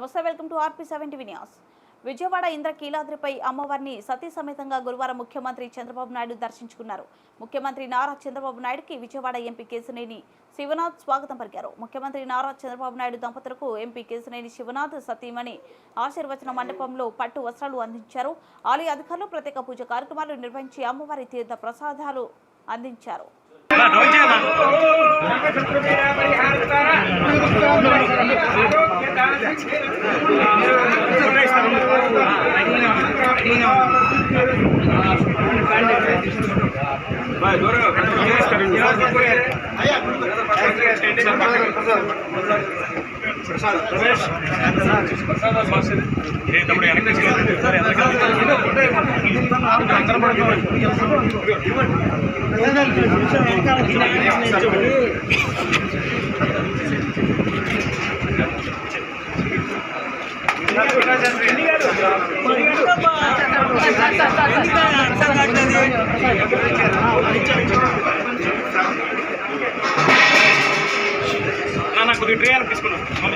నమస్తే, welcome to RP7 TV news. Vijayawada ఇంద్రకీలాద్రిపై అమ్మవారిని సతీ సమేతంగా గురువారం ముఖ్యమంత్రి చంద్రబాబు నాయుడు దర్శించుకున్నారు. ముఖ్యమంత్రి నారా చంద్రబాబు నాయుడుకి విజయవాడ ఎంపీ కేశినేని శివనాథ్ స్వాగతం పలికారు. ముఖ్యమంత్రి నారా చంద్రబాబు నాయుడు దంపతులకు ఎంపీ కేశినేని శివనాథ్ సతీమణి ఆశీర్వచన మండపంలో పట్టు వస్త్రాలు అందించారు. ఆలయ అధికారులు ప్రత్యేక పూజ కార్యక్రమాలు నిర్వహించి అమ్మవారి తీర్థ ప్రసాదాలు అందించారు. నాకు ట్రే తీసుకున్నాను సార్.